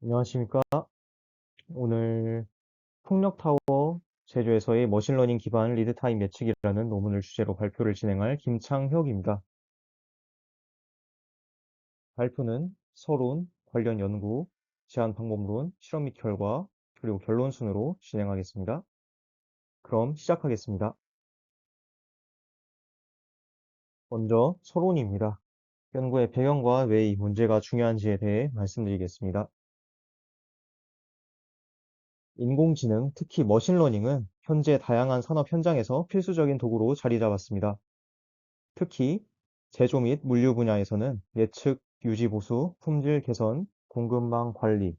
안녕하십니까? 오늘 풍력타워 제조에서의 머신러닝 기반 리드타임 예측이라는 논문을 주제로 발표를 진행할 김창혁입니다. 발표는 서론, 관련 연구, 제안 방법론, 실험 및 결과, 그리고 결론 순으로 진행하겠습니다. 그럼 시작하겠습니다. 먼저 서론입니다. 연구의 배경과 왜 이 문제가 중요한지에 대해 말씀드리겠습니다. 인공지능, 특히 머신러닝은 현재 다양한 산업 현장에서 필수적인 도구로 자리 잡았습니다. 특히 제조 및 물류 분야에서는 예측, 유지 보수, 품질 개선, 공급망 관리,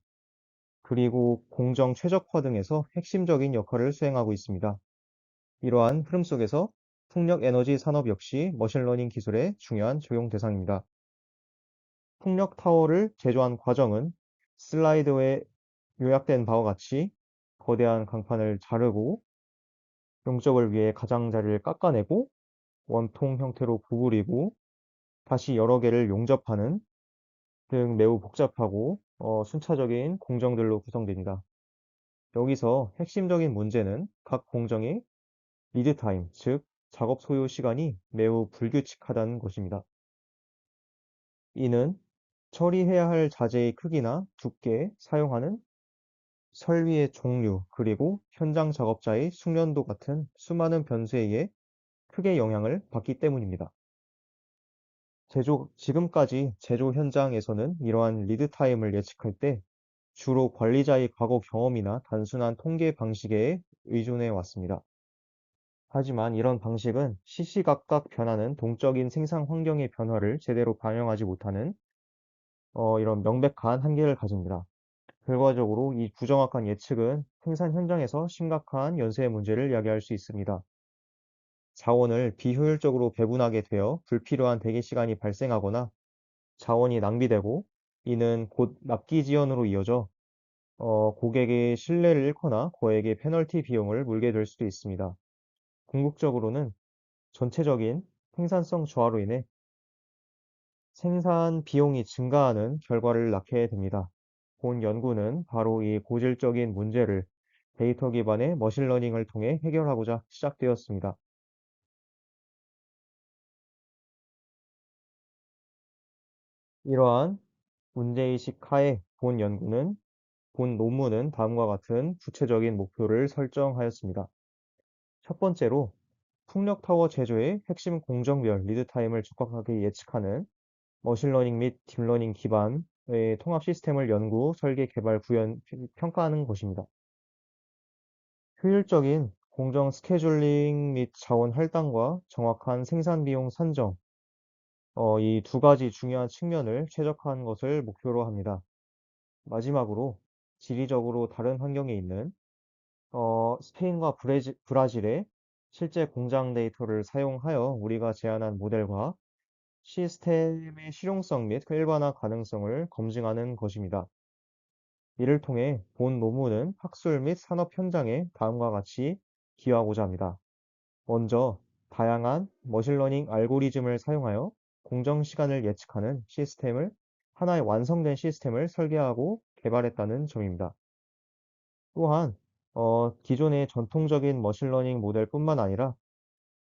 그리고 공정 최적화 등에서 핵심적인 역할을 수행하고 있습니다. 이러한 흐름 속에서 풍력 에너지 산업 역시 머신러닝 기술의 중요한 적용 대상입니다. 풍력 타워를 제조한 과정은 슬라이드에 요약된 바와 같이 거대한 강판을 자르고 용접을 위해 가장자리를 깎아내고 원통 형태로 구부리고 다시 여러 개를 용접하는 등 매우 복잡하고 순차적인 공정들로 구성됩니다. 여기서 핵심적인 문제는 각 공정의 리드 타임, 즉 작업 소요 시간이 매우 불규칙하다는 것입니다. 이는 처리해야 할 자재의 크기나 두께, 사용하는 설비의 종류, 그리고 현장 작업자의 숙련도 같은 수많은 변수에 의해 크게 영향을 받기 때문입니다. 지금까지 제조 현장에서는 이러한 리드 타임을 예측할 때 주로 관리자의 과거 경험이나 단순한 통계 방식에 의존해 왔습니다. 하지만 이런 방식은 시시각각 변하는 동적인 생산 환경의 변화를 제대로 반영하지 못하는 이런 명백한 한계를 가집니다. 결과적으로 이 부정확한 예측은 생산 현장에서 심각한 연쇄 문제를 야기할 수 있습니다. 자원을 비효율적으로 배분하게 되어 불필요한 대기 시간이 발생하거나 자원이 낭비되고 이는 곧 납기 지연으로 이어져 고객의 신뢰를 잃거나 고객의 페널티 비용을 물게 될 수도 있습니다. 궁극적으로는 전체적인 생산성 저하로 인해 생산 비용이 증가하는 결과를 낳게 됩니다. 본 연구는 바로 이 고질적인 문제를 데이터 기반의 머신러닝을 통해 해결하고자 시작되었습니다. 이러한 문제의식 하에 본 논문은 다음과 같은 구체적인 목표를 설정하였습니다. 첫 번째로 풍력타워 제조의 핵심 공정별 리드타임을 적확하게 예측하는 머신러닝 및 딥러닝 기반의 통합 시스템을 연구, 설계, 개발, 구현, 평가하는 것입니다. 효율적인 공정 스케줄링 및 자원 할당과 정확한 생산 비용 산정, 이 두 가지 중요한 측면을 최적화하는 것을 목표로 합니다. 마지막으로 지리적으로 다른 환경에 있는 스페인과 브라질의 실제 공장 데이터를 사용하여 우리가 제안한 모델과 시스템의 실용성 및 일반화 가능성을 검증하는 것입니다. 이를 통해 본 논문은 학술 및 산업 현장에 다음과 같이 기여하고자 합니다. 먼저, 다양한 머신러닝 알고리즘을 사용하여 공정 시간을 예측하는 하나의 완성된 시스템을 설계하고 개발했다는 점입니다. 또한, 기존의 전통적인 머신러닝 모델뿐만 아니라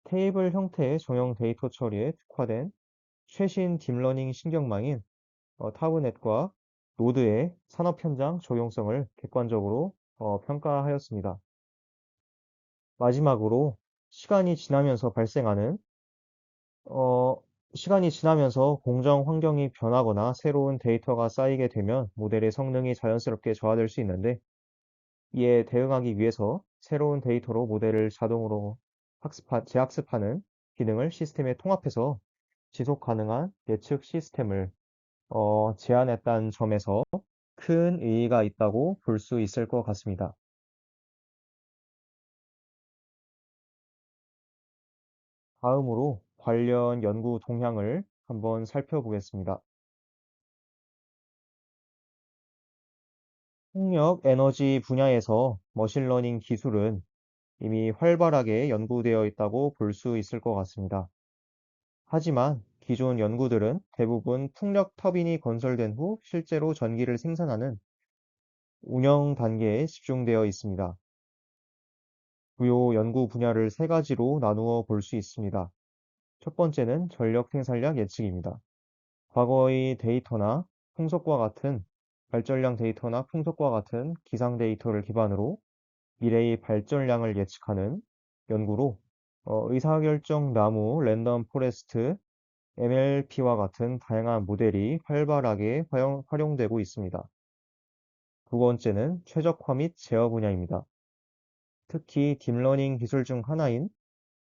테이블 형태의 정형 데이터 처리에 특화된 최신 딥러닝 신경망인 타브넷과 노드의 산업 현장 적용성을 객관적으로 평가하였습니다. 마지막으로 시간이 지나면서 발생하는 어, 시간이 지나면서 공정 환경이 변하거나 새로운 데이터가 쌓이게 되면 모델의 성능이 자연스럽게 저하될 수 있는데 이에 대응하기 위해서 새로운 데이터로 모델을 자동으로 재학습하는 기능을 시스템에 통합해서 지속 가능한 예측 시스템을 제안했다는 점에서 큰 의의가 있다고 볼 수 있을 것 같습니다. 다음으로 관련 연구 동향을 한번 살펴보겠습니다. 풍력 에너지 분야에서 머신러닝 기술은 이미 활발하게 연구되어 있다고 볼 수 있을 것 같습니다. 하지만 기존 연구들은 대부분 풍력 터빈이 건설된 후 실제로 전기를 생산하는 운영 단계에 집중되어 있습니다. 주요 연구 분야를 세 가지로 나누어 볼 수 있습니다. 첫 번째는 전력 생산량 예측입니다. 과거의 데이터나 풍속과 같은 발전량 데이터나 풍속과 같은 기상 데이터를 기반으로 미래의 발전량을 예측하는 연구로 의사결정 나무, 랜덤 포레스트, MLP와 같은 다양한 모델이 활발하게 활용되고 있습니다. 두 번째는 최적화 및 제어 분야입니다. 특히 딥러닝 기술 중 하나인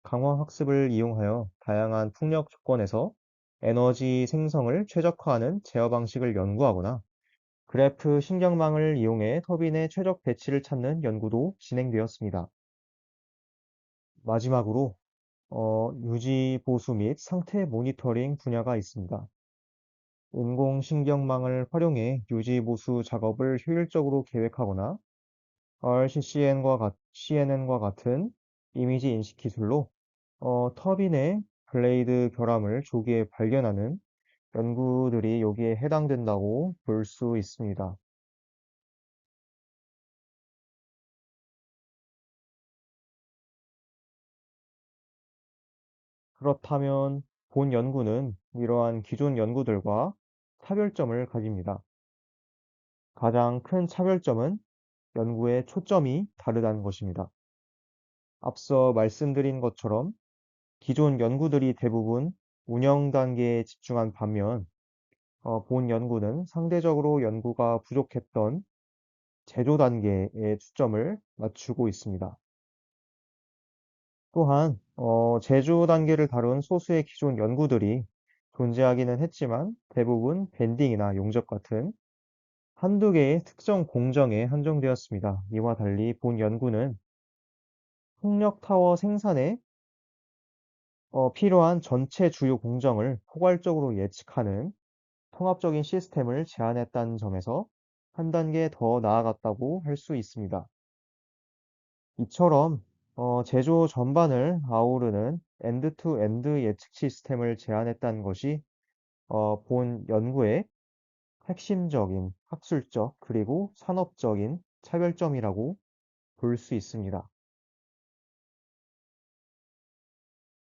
강화 학습을 이용하여 다양한 풍력 조건에서 에너지 생성을 최적화하는 제어 방식을 연구하거나 그래프 신경망을 이용해 터빈의 최적 배치를 찾는 연구도 진행되었습니다. 마지막으로 유지 보수 및 상태 모니터링 분야가 있습니다. 인공신경망을 활용해 유지 보수 작업을 효율적으로 계획하거나 CNN과 같은 이미지 인식 기술로 터빈의 블레이드 결함을 조기에 발견하는 연구들이 여기에 해당된다고 볼 수 있습니다. 그렇다면 본 연구는 이러한 기존 연구들과 차별점을 가집니다. 가장 큰 차별점은 연구의 초점이 다르다는 것입니다. 앞서 말씀드린 것처럼 기존 연구들이 대부분 운영 단계에 집중한 반면 본 연구는 상대적으로 연구가 부족했던 제조 단계에 초점을 맞추고 있습니다. 또한 제조 단계를 다룬 소수의 기존 연구들이 존재하기는 했지만 대부분 밴딩이나 용접 같은 한두 개의 특정 공정에 한정되었습니다. 이와 달리 본 연구는 풍력 타워 생산에 필요한 전체 주요 공정을 포괄적으로 예측하는 통합적인 시스템을 제안했다는 점에서 한 단계 더 나아갔다고 할 수 있습니다. 이처럼 제조 전반을 아우르는 엔드-투-엔드 예측 시스템을 제안했다는 것이 본 연구의 핵심적인 학술적 그리고 산업적인 차별점이라고 볼 수 있습니다.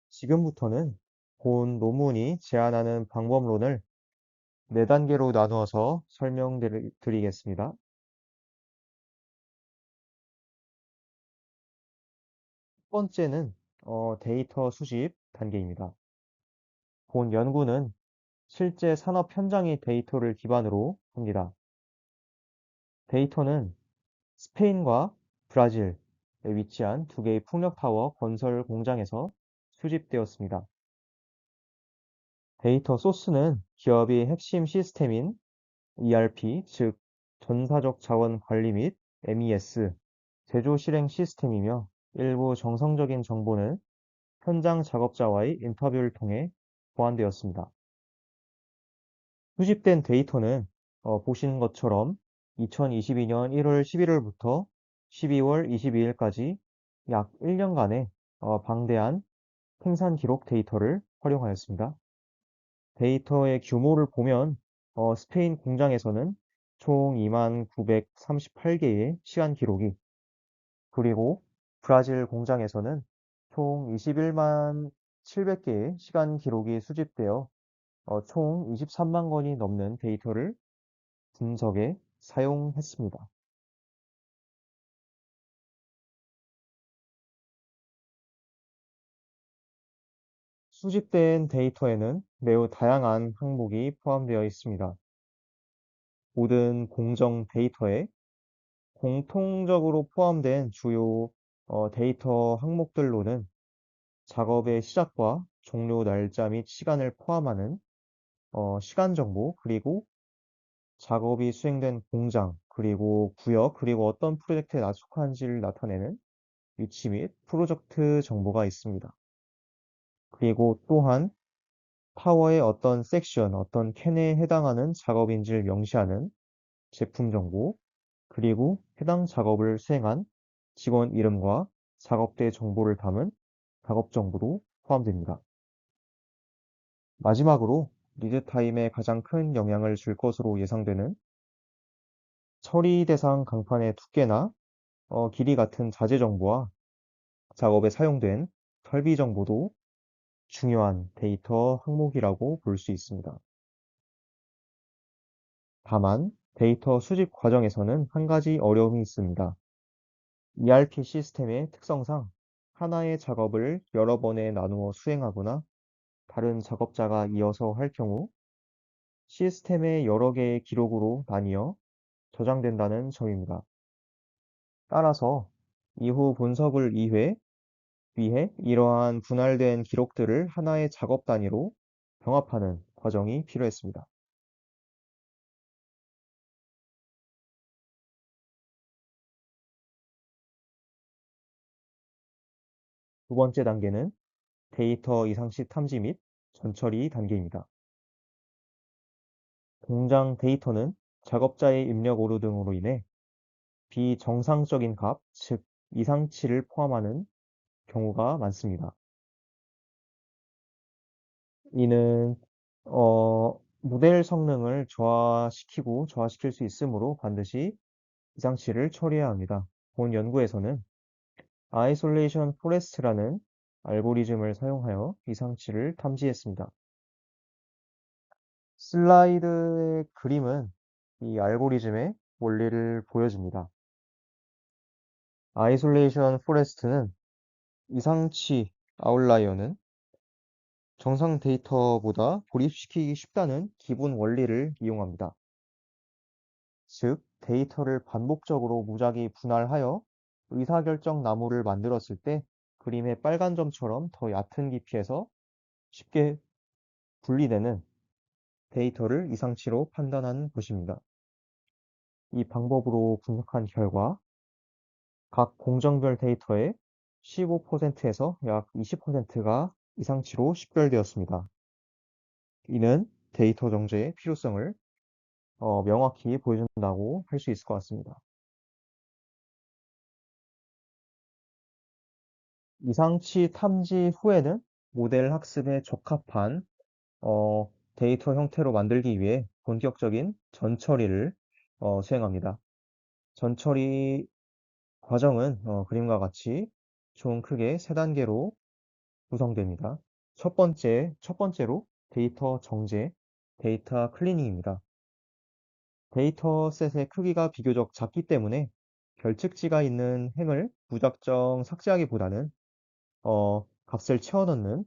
지금부터는 본 논문이 제안하는 방법론을 네 단계로 나누어서 설명드리겠습니다. 첫 번째는 데이터 수집 단계입니다. 본 연구는 실제 산업 현장의 데이터를 기반으로 합니다. 데이터는 스페인과 브라질에 위치한 두 개의 풍력타워 건설 공장에서 수집되었습니다. 데이터 소스는 기업의 핵심 시스템인 ERP, 즉 전사적 자원 관리 및 MES, 제조 실행 시스템이며 일부 정성적인 정보는 현장 작업자와의 인터뷰를 통해 보완되었습니다. 수집된 데이터는 보시는 것처럼 2022년 1월 11일부터 12월 22일까지 약 1년간의 방대한 생산 기록 데이터를 활용하였습니다. 데이터의 규모를 보면 스페인 공장에서는 총 2938개의 시간 기록이 그리고 브라질 공장에서는 총 21만 700개의 시간 기록이 수집되어 총 23만 건이 넘는 데이터를 분석에 사용했습니다. 수집된 데이터에는 매우 다양한 항목이 포함되어 있습니다. 모든 공정 데이터에 공통적으로 포함된 주요 데이터 항목들로는 작업의 시작과 종료 날짜 및 시간을 포함하는 시간 정보, 그리고 작업이 수행된 공장, 그리고 구역, 그리고 어떤 프로젝트에 속한지를 나타내는 위치 및 프로젝트 정보가 있습니다. 그리고 또한 타워의 어떤 섹션, 어떤 캔에 해당하는 작업인지를 명시하는 제품 정보, 그리고 해당 작업을 수행한 직원 이름과 작업대 정보를 담은 작업 정보도 포함됩니다. 마지막으로 리드 타임에 가장 큰 영향을 줄 것으로 예상되는 처리 대상 강판의 두께나 길이 같은 자재 정보와 작업에 사용된 설비 정보도 중요한 데이터 항목이라고 볼 수 있습니다. 다만 데이터 수집 과정에서는 한 가지 어려움이 있습니다. ERP 시스템의 특성상 하나의 작업을 여러 번에 나누어 수행하거나 다른 작업자가 이어서 할 경우 시스템의 여러 개의 기록으로 나뉘어 저장된다는 점입니다. 따라서 이후 분석을 위해 이러한 분할된 기록들을 하나의 작업 단위로 병합하는 과정이 필요했습니다. 두 번째 단계는 데이터 이상시 탐지 및 전처리 단계입니다. 공장 데이터는 작업자의 입력 오류 등으로 인해 비정상적인 값, 즉 이상치를 포함하는 경우가 많습니다. 이는 모델 성능을 저하시킬 수 있으므로 반드시 이상치를 처리해야 합니다. 본 연구에서는 아이솔레이션 포레스트라는 알고리즘을 사용하여 이상치를 탐지했습니다. 슬라이드의 그림은 이 알고리즘의 원리를 보여줍니다. 아이솔레이션 포레스트는 이상치 아웃라이어는 정상 데이터보다 고립시키기 쉽다는 기본 원리를 이용합니다. 즉, 데이터를 반복적으로 무작위 분할하여 의사결정 나무를 만들었을 때 그림의 빨간 점처럼 더 얕은 깊이에서 쉽게 분리되는 데이터를 이상치로 판단하는 것입니다. 이 방법으로 분석한 결과 각 공정별 데이터의 15%에서 약 20%가 이상치로 식별되었습니다. 이는 데이터 정제의 필요성을 명확히 보여준다고 할 수 있을 것 같습니다. 이상치 탐지 후에는 모델 학습에 적합한 데이터 형태로 만들기 위해 본격적인 전처리를 수행합니다. 전처리 과정은 그림과 같이 총 크게 세 단계로 구성됩니다. 첫 번째로 데이터 정제, 데이터 클리닝입니다. 데이터셋의 크기가 비교적 작기 때문에 결측지가 있는 행을 무작정 삭제하기보다는 값을 채워넣는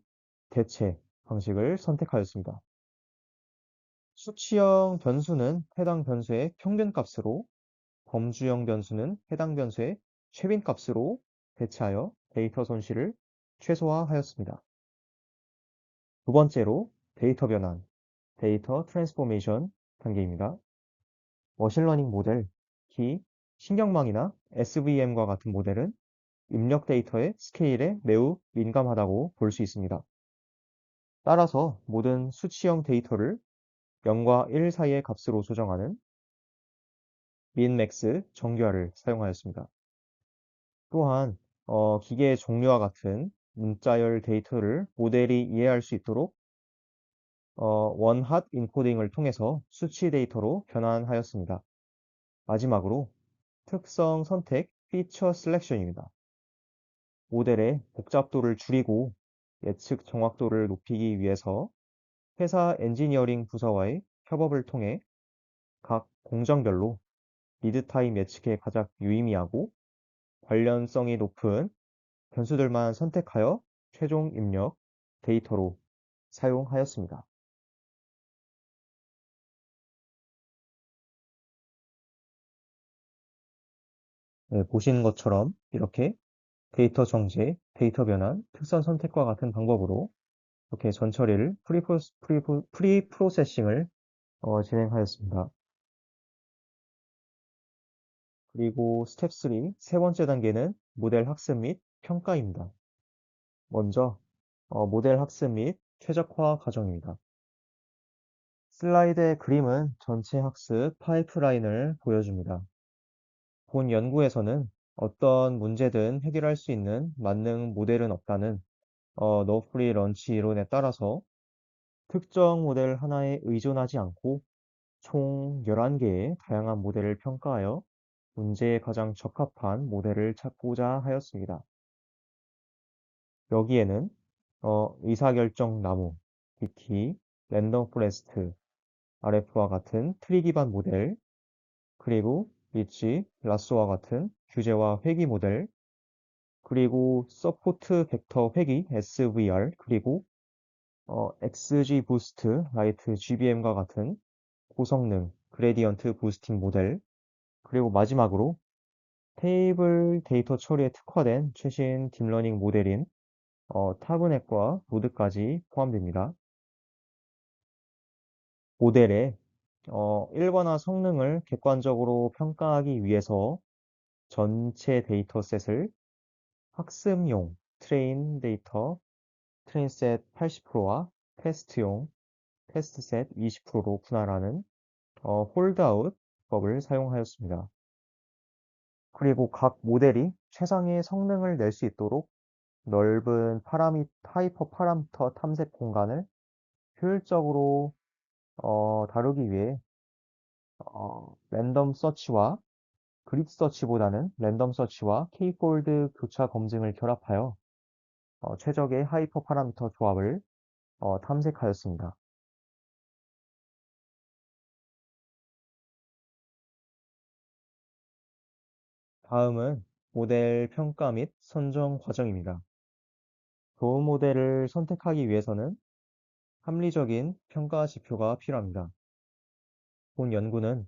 대체 방식을 선택하였습니다. 수치형 변수는 해당 변수의 평균값으로, 범주형 변수는 해당 변수의 최빈값으로 대체하여 데이터 손실을 최소화하였습니다. 두 번째로 데이터 변환, 데이터 트랜스포메이션 단계입니다. 머신러닝 모델, 특히 신경망이나 SVM과 같은 모델은 입력 데이터의 스케일에 매우 민감하다고 볼 수 있습니다. 따라서 모든 수치형 데이터를 0과 1 사이의 값으로 조정하는 민맥스 정교화를 사용하였습니다. 또한 기계의 종류와 같은 문자열 데이터를 모델이 이해할 수 있도록 원핫 인코딩을 통해서 수치 데이터로 변환하였습니다. 마지막으로 특성 선택 피처 셀렉션입니다. 모델의 복잡도를 줄이고 예측 정확도를 높이기 위해서 회사 엔지니어링 부서와의 협업을 통해 각 공정별로 리드타임 예측에 가장 유의미하고 관련성이 높은 변수들만 선택하여 최종 입력 데이터로 사용하였습니다. 네, 보시는 것처럼 이렇게 데이터 정제, 데이터 변환, 특선 선택과 같은 방법으로 이렇게 전처리를 프리프로세싱을 진행하였습니다. 그리고 스텝 3, 세 번째 단계는 모델 학습 및 평가입니다. 먼저 모델 학습 및 최적화 과정입니다. 슬라이드의 그림은 전체 학습 파이프라인을 보여줍니다. 본 연구에서는 어떤 문제든 해결할 수 있는 만능 모델은 없다는 노 프리 런치 이론에 따라서 특정 모델 하나에 의존하지 않고 총 11개의 다양한 모델을 평가하여 문제에 가장 적합한 모델을 찾고자 하였습니다. 여기에는 의사결정 나무, BT, 랜덤 포레스트, RF와 같은 트리 기반 모델, 그리고 리치, 라쏘와 같은 규제와 회귀 모델, 그리고 서포트 벡터 회귀 SVR, 그리고 XG 부스트 라이트 GBM과 같은 고성능 그레디언트 부스팅 모델, 그리고 마지막으로 테이블 데이터 처리에 특화된 최신 딥러닝 모델인 타브넷과 노드까지 포함됩니다. 모델의 일반화 성능을 객관적으로 평가하기 위해서 전체 데이터셋을 학습용 트레인셋 80%와 테스트용 테스트셋 20%로 분할하는 홀드아웃 법을 사용하였습니다. 그리고 각 모델이 최상의 성능을 낼 수 있도록 넓은 하이퍼 파라미터 탐색 공간을 효율적으로 다루기 위해 랜덤 서치와 그립 서치보다는 랜덤 서치와 K-폴드 교차 검증을 결합하여 최적의 하이퍼 파라미터 조합을 탐색하였습니다. 다음은 모델 평가 및 선정 과정입니다. 좋은 모델을 선택하기 위해서는 합리적인 평가 지표가 필요합니다. 본 연구는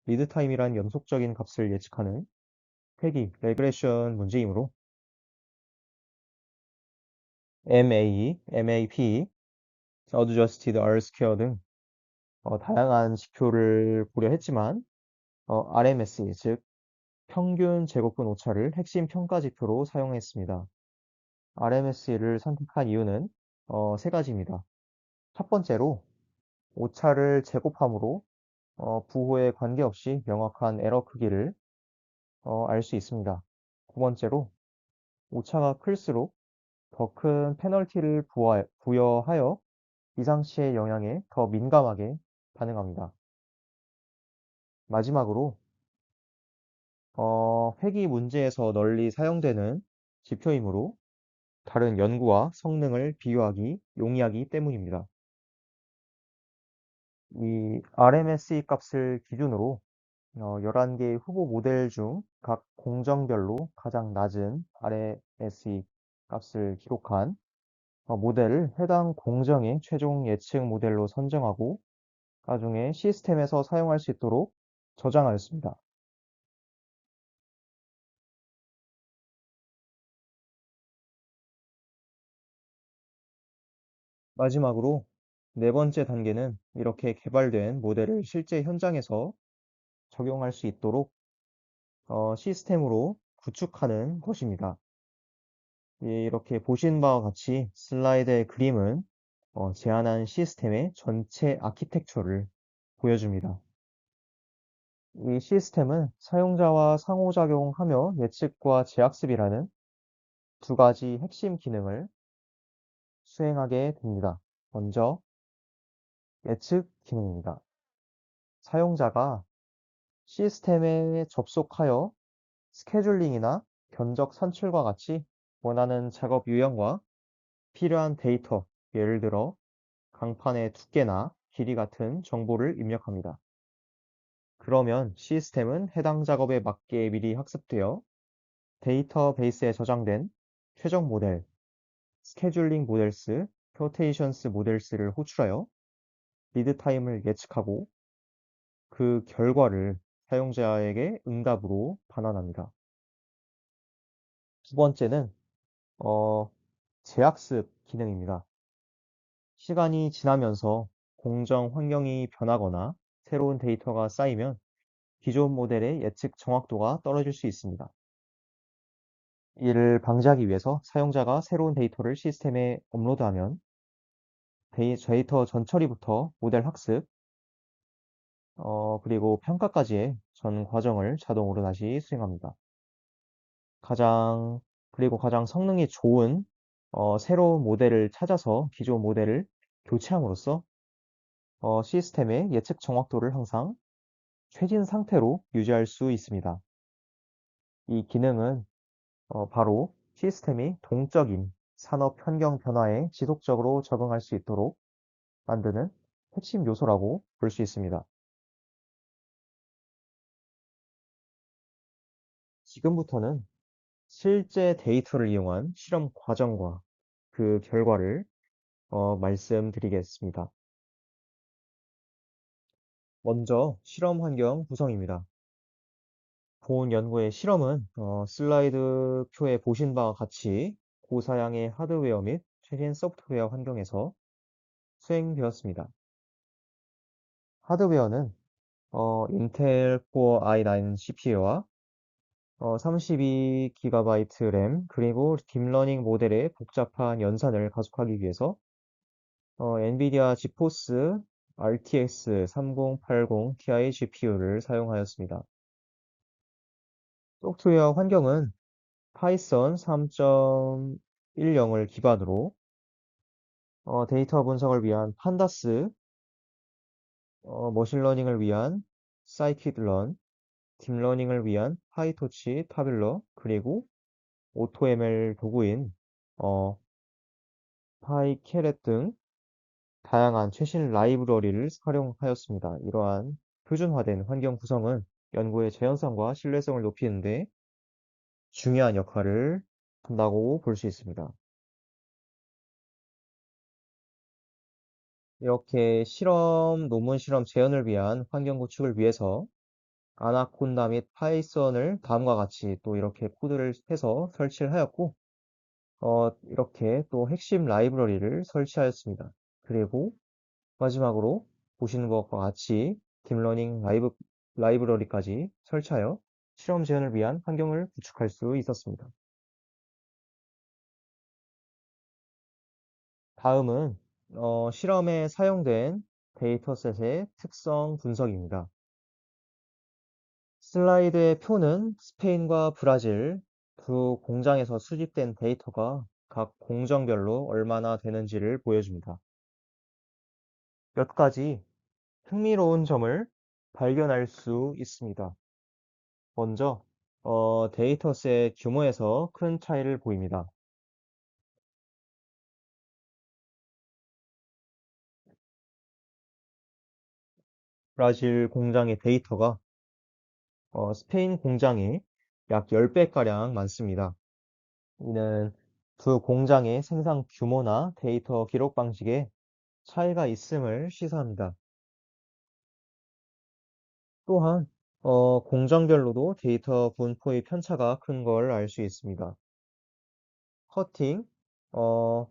리드 타임이란 연속적인 값을 예측하는 회귀, 레그레션 문제이므로 MA, MAP, Adjusted R-square 등 다양한 지표를 고려했지만 RMS, 즉 평균 제곱근 오차를 핵심 평가 지표로 사용했습니다. RMS를 선택한 이유는 세 가지입니다. 첫 번째로 오차를 제곱함으로 부호에 관계없이 명확한 에러 크기를 알 수 있습니다. 두 번째로 오차가 클수록 더 큰 페널티를 부여하여 이상치의 영향에 더 민감하게 반응합니다. 마지막으로 회귀 문제에서 널리 사용되는 지표이므로 다른 연구와 성능을 비교하기 용이하기 때문입니다. 이 RMSE 값을 기준으로 11개의 후보 모델 중 각 공정별로 가장 낮은 RMSE 값을 기록한 모델을 해당 공정의 최종 예측 모델로 선정하고 나중에 시스템에서 사용할 수 있도록 저장하였습니다. 마지막으로 네 번째 단계는 이렇게 개발된 모델을 실제 현장에서 적용할 수 있도록 시스템으로 구축하는 것입니다. 예, 이렇게 보신 바와 같이 슬라이드의 그림은 제안한 시스템의 전체 아키텍처를 보여줍니다. 이 시스템은 사용자와 상호작용하며 예측과 재학습이라는 두 가지 핵심 기능을 수행하게 됩니다. 먼저 예측 기능입니다. 사용자가 시스템에 접속하여 스케줄링이나 견적 산출과 같이 원하는 작업 유형과 필요한 데이터, 예를 들어 강판의 두께나 길이 같은 정보를 입력합니다. 그러면 시스템은 해당 작업에 맞게 미리 학습되어 데이터베이스에 저장된 최종 모델, 스케줄링 모델스, 쿼테이션스 모델스를 호출하여 리드 타임을 예측하고 그 결과를 사용자에게 응답으로 반환합니다. 두 번째는 어, 재학습 기능입니다. 시간이 지나면서 공정 환경이 변하거나 새로운 데이터가 쌓이면 기존 모델의 예측 정확도가 떨어질 수 있습니다. 이를 방지하기 위해서 사용자가 새로운 데이터를 시스템에 업로드하면 데이터 전처리부터 모델 학습, 그리고 평가까지의 전 과정을 자동으로 다시 수행합니다. 가장 성능이 좋은 새로운 모델을 찾아서 기존 모델을 교체함으로써 시스템의 예측 정확도를 항상 최진 상태로 유지할 수 있습니다. 이 기능은 바로 시스템이 동적인 산업 환경 변화에 지속적으로 적응할 수 있도록 만드는 핵심 요소라고 볼 수 있습니다. 지금부터는 실제 데이터를 이용한 실험 과정과 그 결과를 말씀드리겠습니다. 먼저 실험 환경 구성입니다. 본 연구의 실험은 슬라이드 표에 보신 바와 같이 고사양의 하드웨어 및 최신 소프트웨어 환경에서 수행되었습니다. 하드웨어는 인텔 코어 i9 CPU와 32GB 램, 그리고 딥러닝 모델의 복잡한 연산을 가속하기 위해서 엔비디아 지포스 RTX 3080 Ti GPU를 사용하였습니다. 소프트웨어 환경은 파이썬 3.10을 기반으로 데이터 분석을 위한 판다스, 머신러닝을 위한 사이킷런, 딥러닝을 위한 파이토치 타빌러, 그리고 AutoML 도구인 어, 파이캐렛 등 다양한 최신 라이브러리를 활용하였습니다. 이러한 표준화된 환경 구성은 연구의 재현성과 신뢰성을 높이는 데 중요한 역할을 한다고 볼 수 있습니다. 이렇게 논문 실험 재현을 위한 환경 구축을 위해서 아나콘다 및 파이썬을 다음과 같이 또 이렇게 코드를 해서 설치를 하였고, 이렇게 또 핵심 라이브러리를 설치하였습니다. 그리고 마지막으로 보시는 것과 같이 딥러닝 라이브러리까지 설치하여 실험 재현을 위한 환경을 구축할 수 있었습니다. 다음은 실험에 사용된 데이터셋의 특성 분석입니다. 슬라이드의 표는 스페인과 브라질 두 공장에서 수집된 데이터가 각 공정별로 얼마나 되는지를 보여줍니다. 몇 가지 흥미로운 점을 발견할 수 있습니다. 먼저 데이터셋 규모에서 큰 차이를 보입니다. 브라질 공장의 데이터가 스페인 공장의 약 10배가량 많습니다. 이는 두 공장의 생산 규모나 데이터 기록 방식에 차이가 있음을 시사합니다. 또한 공정별로도 데이터 분포의 편차가 큰 걸 알 수 있습니다. 커팅, 어,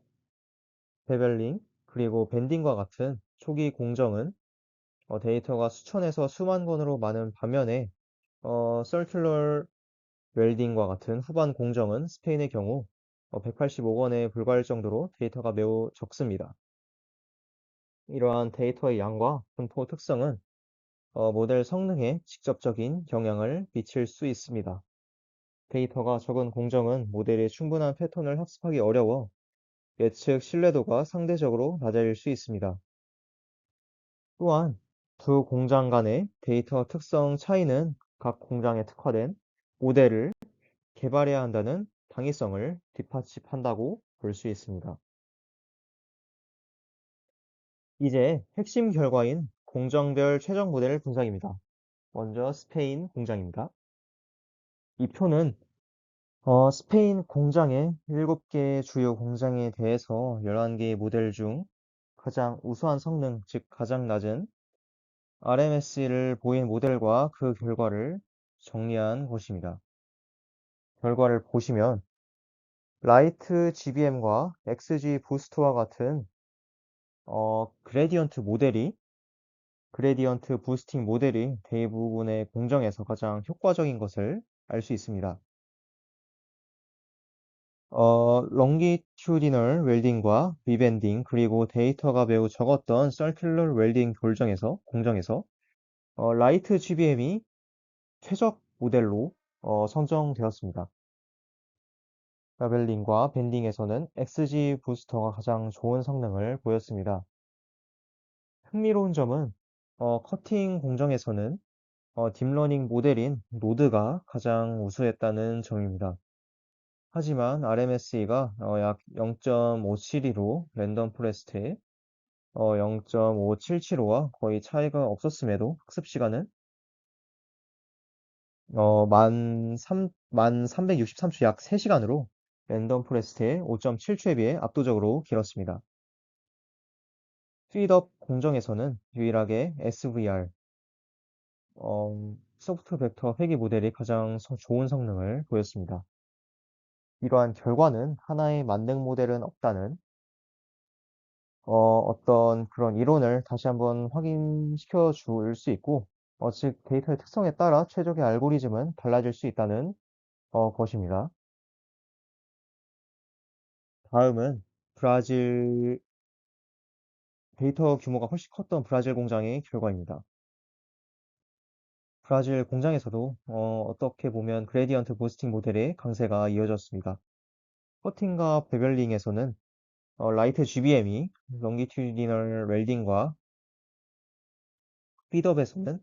베벨링, 그리고 밴딩과 같은 초기 공정은 데이터가 수천에서 수만 건으로 많은 반면에 서큘러 웰딩과 같은 후반 공정은 스페인의 경우 185건에 불과할 정도로 데이터가 매우 적습니다. 이러한 데이터의 양과 분포 특성은 모델 성능에 직접적인 영향을 미칠 수 있습니다. 데이터가 적은 공정은 모델의 충분한 패턴을 학습하기 어려워 예측 신뢰도가 상대적으로 낮아질 수 있습니다. 또한 두 공장 간의 데이터 특성 차이는 각 공장에 특화된 모델을 개발해야 한다는 당위성을 뒷받침한다고 볼 수 있습니다. 이제 핵심 결과인 공정별 최종 모델 분석입니다. 먼저 스페인 공장입니다. 이 표는 스페인 공장의 7개 주요 공장에 대해서 11개의 모델 중 가장 우수한 성능, 즉 가장 낮은 RMS를 보인 모델과 그 결과를 정리한 것입니다. 결과를 보시면 라이트 GBM과 XG 부스트와 같은 그레디언트 부스팅 모델이 대부분의 공정에서 가장 효과적인 것을 알 수 있습니다. 롱기튜디널 웰딩과 리밴딩, 그리고 데이터가 매우 적었던 서큘러 웰딩 공정에서 라이트 GBM이 최적 모델로 선정되었습니다. 라벨링과 밴딩에서는 XG 부스터가 가장 좋은 성능을 보였습니다. 흥미로운 점은 커팅 공정에서는 딥러닝 모델인 노드가 가장 우수했다는 점입니다. 하지만 RMSE가 약 0.572로 랜덤 포레스트에 0.577호와 거의 차이가 없었음에도 학습 시간은 만 363초 약 3시간으로 랜덤 포레스트의 5.7초에 비해 압도적으로 길었습니다. 스피드업 공정에서는 유일하게 SVR, 소프트 벡터 회귀 모델이 가장 좋은 성능을 보였습니다. 이러한 결과는 하나의 만능 모델은 없다는 어떤 그런 이론을 다시 한번 확인시켜 줄 수 있고, 즉 데이터의 특성에 따라 최적의 알고리즘은 달라질 수 있다는 것입니다. 다음은 브라질 데이터 규모가 훨씬 컸던 브라질 공장의 결과입니다. 브라질 공장에서도 어떻게 보면 그레디언트 부스팅 모델의 강세가 이어졌습니다. 커팅과 베벨링에서는 라이트 GBM이 롱기튜디널 웰딩과 스피드업에서는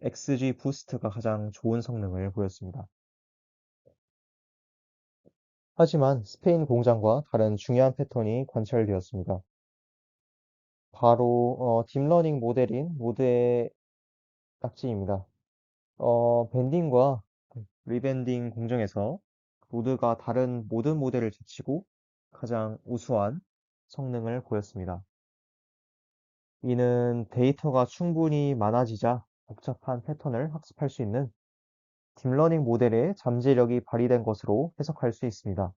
XG 부스트가 가장 좋은 성능을 보였습니다. 하지만 스페인 공장과 다른 중요한 패턴이 관찰되었습니다. 바로 딥러닝 모델인 모드의 딱지입니다. 밴딩과 리밴딩 공정에서 모드가 다른 모든 모델을 제치고 가장 우수한 성능을 보였습니다. 이는 데이터가 충분히 많아지자 복잡한 패턴을 학습할 수 있는 딥러닝 모델의 잠재력이 발휘된 것으로 해석할 수 있습니다.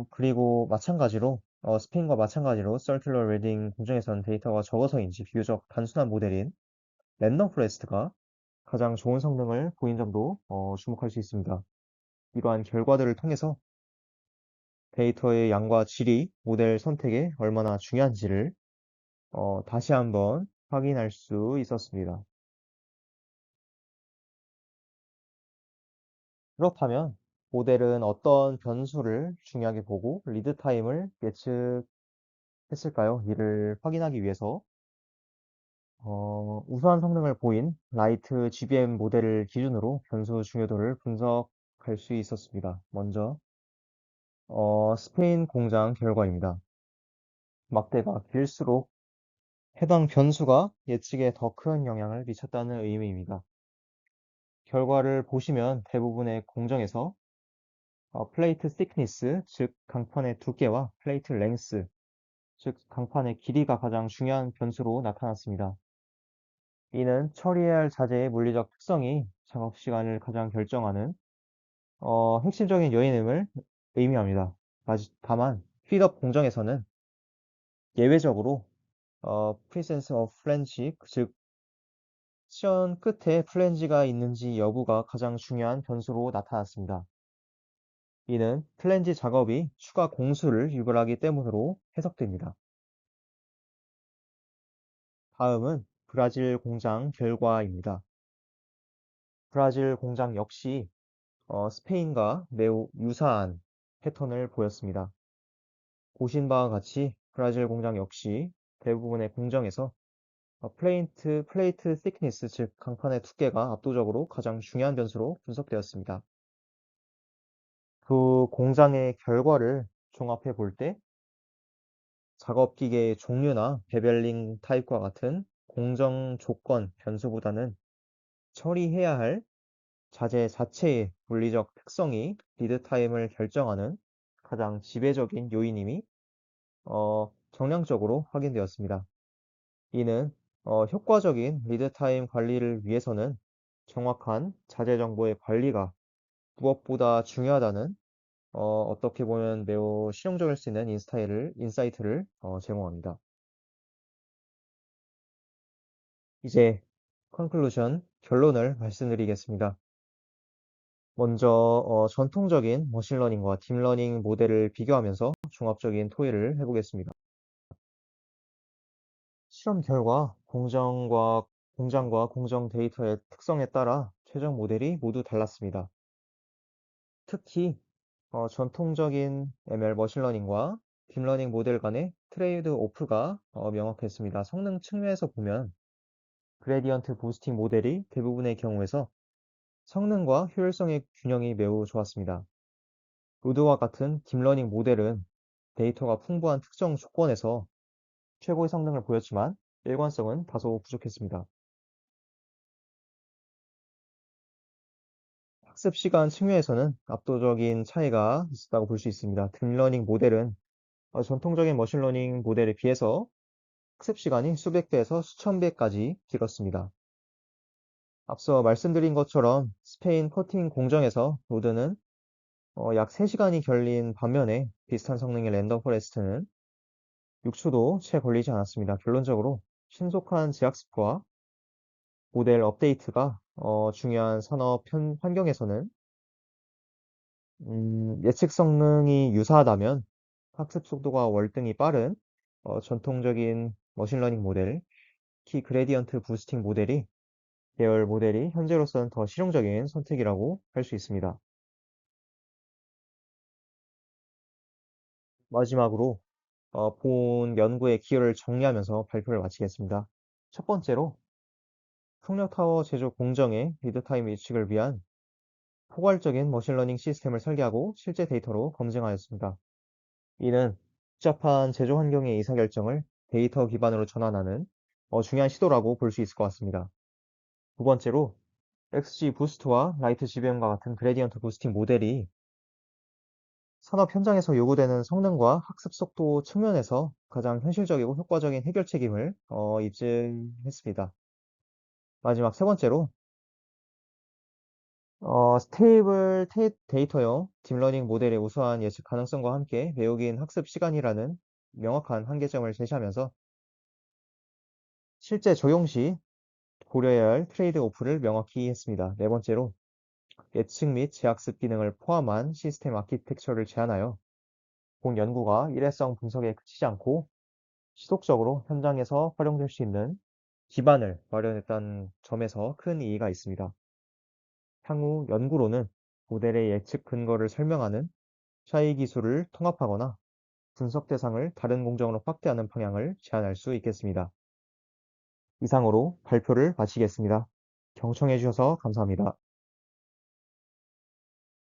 그리고 마찬가지로, 스페인과 마찬가지로 서큘러 웨딩 공정에서는 데이터가 적어서인지 비교적 단순한 모델인 랜덤 포레스트가 가장 좋은 성능을 보인 점도 주목할 수 있습니다. 이러한 결과들을 통해서 데이터의 양과 질이 모델 선택에 얼마나 중요한지를 다시 한번 확인할 수 있었습니다. 그렇다면 모델은 어떤 변수를 중요하게 보고 리드 타임을 예측했을까요? 이를 확인하기 위해서 우수한 성능을 보인 라이트 GBM 모델을 기준으로 변수 중요도를 분석할 수 있었습니다. 먼저 스페인 공장 결과입니다. 막대가 길수록 해당 변수가 예측에 더 큰 영향을 미쳤다는 의미입니다. 결과를 보시면 대부분의 공정에서 플레이트 thickness, 즉 강판의 두께와 플레이트 length, 즉 강판의 길이가 가장 중요한 변수로 나타났습니다. 이는 처리해야 할 자재의 물리적 특성이 작업 시간을 가장 결정하는 핵심적인 요인임을 의미합니다. 다만 피드업 공정에서는 예외적으로 presence of flange, 즉 시연 끝에 플랜지가 있는지 여부가 가장 중요한 변수로 나타났습니다. 이는 플랜지 작업이 추가 공수를 유발하기 때문으로 해석됩니다. 다음은 브라질 공장 결과입니다. 브라질 공장 역시 스페인과 매우 유사한 패턴을 보였습니다. 보신 바와 같이 브라질 공장 역시 대부분의 공정에서 플레이트 thickness, 즉 강판의 두께가 압도적으로 가장 중요한 변수로 분석되었습니다. 그 공장의 결과를 종합해 볼 때 작업 기계의 종류나 베벨링 타입과 같은 공정 조건 변수보다는 처리해야 할 자재 자체의 물리적 특성이 리드 타임을 결정하는 가장 지배적인 요인임이 정량적으로 확인되었습니다. 이는 효과적인 리드 타임 관리를 위해서는 정확한 자재 정보의 관리가 무엇보다 중요하다는 어떻게 보면 매우 실용적일 수 있는 인사이트를 제공합니다. 이제 결론을 말씀드리겠습니다. 먼저 전통적인 머신러닝과 딥러닝 모델을 비교하면서 종합적인 토의를 해보겠습니다. 실험 결과 공장과 공정 데이터의 특성에 따라 최종 모델이 모두 달랐습니다. 특히 전통적인 ML 머신러닝과 딥러닝 모델 간의 트레이드 오프가 명확했습니다. 성능 측면에서 보면 그레디언트 부스팅 모델이 대부분의 경우에서 성능과 효율성의 균형이 매우 좋았습니다. 로드와 같은 딥러닝 모델은 데이터가 풍부한 특정 조건에서 최고의 성능을 보였지만 일관성은 다소 부족했습니다. 학습 시간 측면에서는 압도적인 차이가 있었다고 볼 수 있습니다. 딥러닝 모델은 전통적인 머신러닝 모델에 비해서 학습 시간이 수백 배에서 수천 배까지 길었습니다. 앞서 말씀드린 것처럼 스페인 퍼팅 공정에서 로드는 약 3시간이 걸린 반면에 비슷한 성능의 랜덤 포레스트는 6초도 채 걸리지 않았습니다. 결론적으로 신속한 재학습과 모델 업데이트가 중요한 산업 환경에서는 예측 성능이 유사하다면 학습 속도가 월등히 빠른 전통적인 머신러닝 모델, 키 그레디언트 부스팅 모델이 계열 모델이 현재로서는 더 실용적인 선택이라고 할 수 있습니다. 마지막으로 본 연구의 기여를 정리하면서 발표를 마치겠습니다. 첫 번째로 풍력타워 제조 공정의 리드타임 예측을 위한 포괄적인 머신러닝 시스템을 설계하고 실제 데이터로 검증하였습니다. 이는 복잡한 제조 환경의 의사결정을 데이터 기반으로 전환하는 중요한 시도라고 볼 수 있을 것 같습니다. 두 번째로 XG 부스트와 라이트 GBM과 같은 그레디언트 부스팅 모델이 산업 현장에서 요구되는 성능과 학습 속도 측면에서 가장 현실적이고 효과적인 해결 책임을 입증했습니다. 마지막 세 번째로 스테이블 데이터형 딥러닝 모델의 우수한 예측 가능성과 함께 매우 긴 학습 시간이라는 명확한 한계점을 제시하면서 실제 적용 시 고려해야 할 트레이드 오프를 명확히 했습니다. 네 번째로 예측 및 재학습 기능을 포함한 시스템 아키텍처를 제안하여 본 연구가 일회성 분석에 그치지 않고 지속적으로 현장에서 활용될 수 있는 기반을 마련했다는 점에서 큰 의의가 있습니다. 향후 연구로는 모델의 예측 근거를 설명하는 차이 기술을 통합하거나 분석 대상을 다른 공정으로 확대하는 방향을 제안할 수 있겠습니다. 이상으로 발표를 마치겠습니다. 경청해 주셔서 감사합니다.